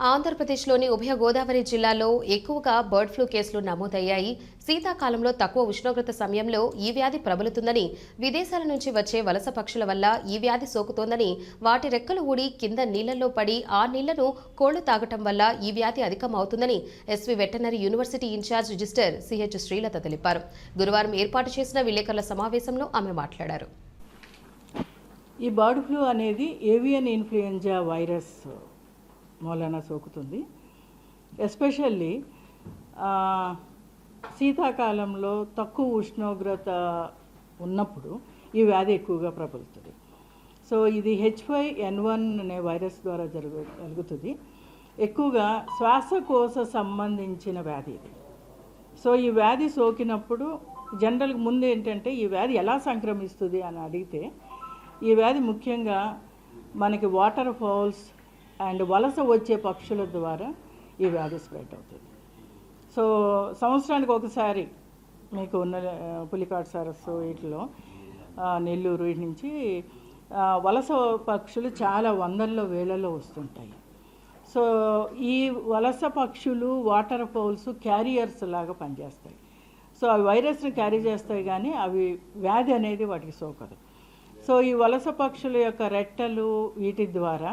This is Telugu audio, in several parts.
ఆంధ్రప్రదేశ్లోని ఉభయ గోదావరి జిల్లాల్లో ఎక్కువగా బర్డ్ ఫ్లూ కేసులు నమోదయ్యాయి. శీతాకాలంలో తక్కువ ఉష్ణోగ్రత సమయంలో ఈ వ్యాధి ప్రబలుతుందని, విదేశాల నుంచి వచ్చే వలస పక్షుల వల్ల ఈ వ్యాధి సోకుతోందని, వాటి రెక్కలు ఊడి కింద నీళ్లలో పడి ఆ నీళ్లను కోళ్లు తాగటం వల్ల ఈ వ్యాధి అధికమవుతుందని SV veterinary university in charge register CH Srilatha తెలిపారు. గురువారం ఏర్పాటు చేసిన విలేకరుల సమావేశంలో ఆమె మాట్లాడారు. ఈ బర్డ్ ఫ్లూ అనేది ఏవియన్ ఇన్ఫ్లుయెంజా వైరస్ మూలన సోకుతుంది. ఎస్పెషల్లీ శీతాకాలంలో తక్కువ ఉష్ణోగ్రత ఉన్నప్పుడు ఈ వ్యాధి ఎక్కువగా ప్రబలుతుంది. సో ఇది H5N1 అనే వైరస్ ద్వారా జరుగుతుంది. ఎక్కువగా శ్వాసకోశ సంబంధించిన వ్యాధి ఇది. సో ఈ వ్యాధి సోకినప్పుడు జనరల్గా ముందు ఏంటంటే ఈ వ్యాధి ఎలా సంక్రమిస్తుంది అని అడిగితే, ఈ వ్యాధి ముఖ్యంగా మనకి వాటర్ ఫౌల్స్ అండ్ వలస వచ్చే పక్షుల ద్వారా ఈ వ్యాధి స్ప్రెడ్ అవుతుంది. సో సంవత్సరానికి ఒకసారి మీకు ఉన్న పులికాట్ సరస్సు వీటిలో నెల్లూరు వీటి నుంచి వలస పక్షులు చాలా వందల్లో వేలలో వస్తుంటాయి. సో ఈ వలస పక్షులు వాటర్ ఫౌల్స్ క్యారియర్స్ లాగా పనిచేస్తాయి. సో అవి వైరస్ని క్యారీ చేస్తాయి కానీ అవి వ్యాధి అనేది వాటికి సోకదు. సో ఈ వలస పక్షుల యొక్క రెట్టలు వీటి ద్వారా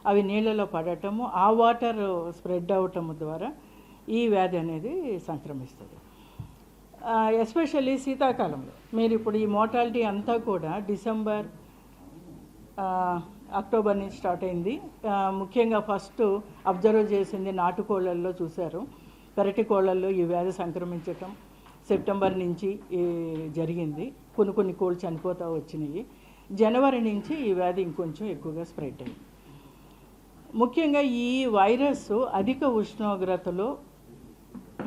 అవి నీళ్ళలో పడటము, ఆ వాటర్ స్ప్రెడ్ అవటము ద్వారా ఈ వ్యాధి అనేది సంక్రమిస్తుంది. ఎస్పెషల్లీ శీతాకాలంలో మీరు ఇప్పుడు ఈ మోర్టాలిటీ అంతా కూడా డిసెంబర్ అక్టోబర్ నుంచి స్టార్ట్ అయింది. ముఖ్యంగా ఫస్ట్ అబ్జర్వ్ చేసింది నాటుకోళ్ళల్లో చూశారు. పెరటి కోళ్ళల్లో ఈ వ్యాధి సంక్రమించటం సెప్టెంబర్ నుంచి జరిగింది. కొన్ని కోళ్ళు చనిపోతూ వచ్చినాయి. జనవరి నుంచి ఈ వ్యాధి ఇంకొంచెం ఎక్కువగా స్ప్రెడ్ అయింది. ముఖ్యంగా ఈ వైరస్ అధిక ఉష్ణోగ్రతలో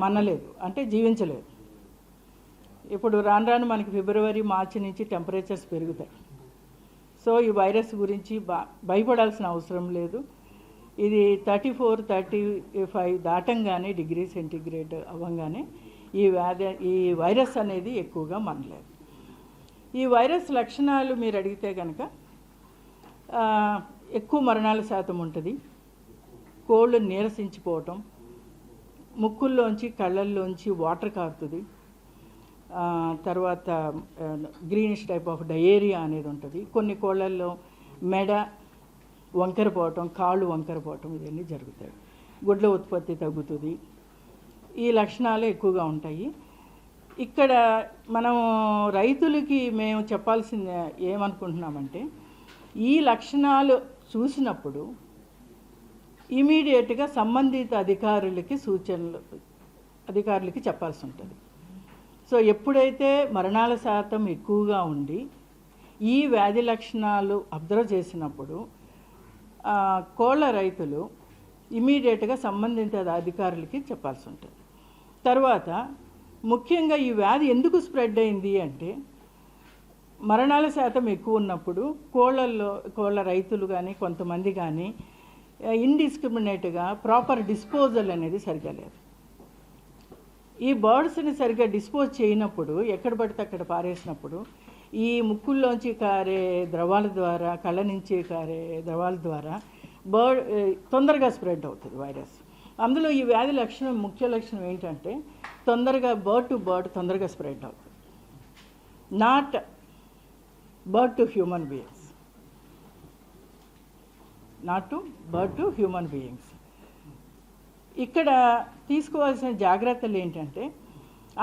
మనలేదు, అంటే జీవించలేదు. ఇప్పుడు రాను మనకి ఫిబ్రవరి మార్చి నుంచి టెంపరేచర్స్ పెరుగుతాయి. సో ఈ వైరస్ గురించి భయపడాల్సిన అవసరం లేదు. ఇది 34-35 దాటంగానే డిగ్రీ సెంటీగ్రేడ్ అవ్వగానే ఈ వైరస్ అనేది ఎక్కువగా మనలేదు. ఈ వైరస్ లక్షణాలు మీరు అడిగితే కనుక ఎక్కువ మరణాల శాతం ఉంటుంది. కోళ్ళు నీరసించిపోవటం, ముక్కుల్లోంచి కళ్ళల్లోంచి వాటర్ కారుతుంది. తర్వాత గ్రీనిష్ టైప్ ఆఫ్ డయేరియా అనేది ఉంటుంది. కొన్ని కోళ్ళల్లో మెడ వంకరపోవటం, కాళ్ళు వంకరపోవటం ఇవన్నీ జరుగుతాయి. గుడ్ల ఉత్పత్తి తగ్గుతుంది. ఈ లక్షణాలు ఎక్కువగా ఉంటాయి. ఇక్కడ మనం రైతులకి మేము చెప్పాల్సింది ఏమనుకుంటున్నామంటే, ఈ లక్షణాలు చూసినప్పుడు ఇమీడియట్గా సంబంధిత అధికారులకి చెప్పాల్సి ఉంటుంది. సో ఎప్పుడైతే మరణాల శాతం ఎక్కువగా ఉండి ఈ వ్యాధి లక్షణాలు అబ్జర్వ్ చేసినప్పుడు కోళ్ళ రైతులు ఇమీడియట్గా సంబంధిత అధికారులకి చెప్పాల్సి ఉంటుంది. తర్వాత ముఖ్యంగా ఈ వ్యాధి ఎందుకు స్ప్రెడ్ అయింది అంటే, మరణాల శాతం ఎక్కువ ఉన్నప్పుడు కోళ్ళ రైతులు కానీ కొంతమంది కానీ ఇండిస్క్రిమినేట్గా ప్రాపర్ డిస్పోజల్ అనేది సరిగా లేదు. ఈ బర్డ్స్ని సరిగ్గా డిస్పోజ్ చేయనప్పుడు ఎక్కడ పడితే అక్కడ పారేసినప్పుడు ఈ ముక్కుల్లోంచి కారే ద్రవాల ద్వారా, కళ్ళ నుంచి కారే ద్రవాల ద్వారా తొందరగా స్ప్రెడ్ అవుతుంది వైరస్. అందులో ఈ వ్యాధి ముఖ్య లక్షణం ఏంటంటే, తొందరగా బర్డ్ టు బర్డ్ తొందరగా స్ప్రెడ్ అవుతుంది, not bird to human beings. ఇక్కడ తీసుకోవాల్సిన జాగ్రత్తలు ఏంటంటే,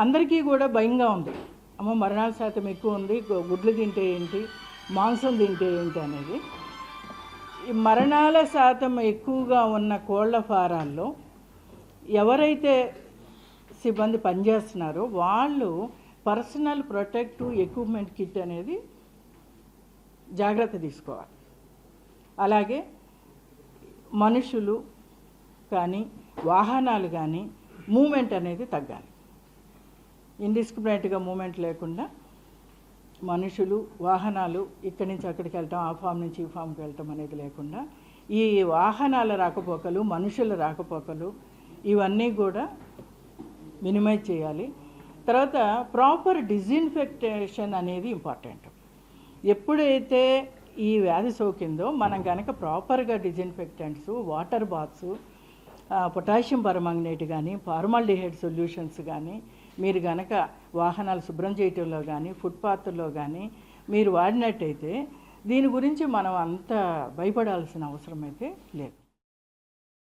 అందరికీ కూడా భయంగా ఉంది. అమ్మ మరణాల శాతం ఎక్కువ ఉంది, గుడ్లు తింటే ఏంటి, మాంసం తింటే ఏంటి అనేది. ఈ మరణాల శాతం ఎక్కువగా ఉన్న కోళ్ల ఫారాల్లో ఎవరైతే సిబ్బంది పనిచేస్తున్నారో వాళ్ళు పర్సనల్ ప్రొటెక్టివ్ ఎక్విప్మెంట్ కిట్ అనేది జాగ్రత్త తీసుకోవాలి. అలాగే మనుషులు కానీ వాహనాలు కానీ మూమెంట్ అనేది తగ్గాలి. ఇండిస్క్రిమినేట్గా మూమెంట్ లేకుండా మనుషులు, వాహనాలు ఇక్కడి నుంచి అక్కడికి వెళ్ళటం, ఆ ఫామ్ నుంచి ఈ ఫామ్కి వెళ్ళటం అనేది లేకుండా ఈ వాహనాల రాకపోకలు, మనుషుల రాకపోకలు ఇవన్నీ కూడా మినిమైజ్ చేయాలి. తర్వాత ప్రాపర్ డిజిన్ఫెక్టేషన్ అనేది ఇంపార్టెంట్. ఎప్పుడైతే ఈ వ్యాధి సోకిందో మనం కనుక ప్రాపర్గా డిజిన్ఫెక్టెంట్స్, వాటర్ బాత్స్ పొటాషియం పర్మాంగనేట్ కానీ ఫార్మాల్డిహైడ్ సొల్యూషన్స్ కానీ మీరు గనక వాహనాలు శుభ్రం చేయటంలో కానీ ఫుట్పాత్లో కానీ మీరు వాడినట్టయితే దీని గురించి మనం అంత భయపడాల్సిన అవసరం అయితే లేదు.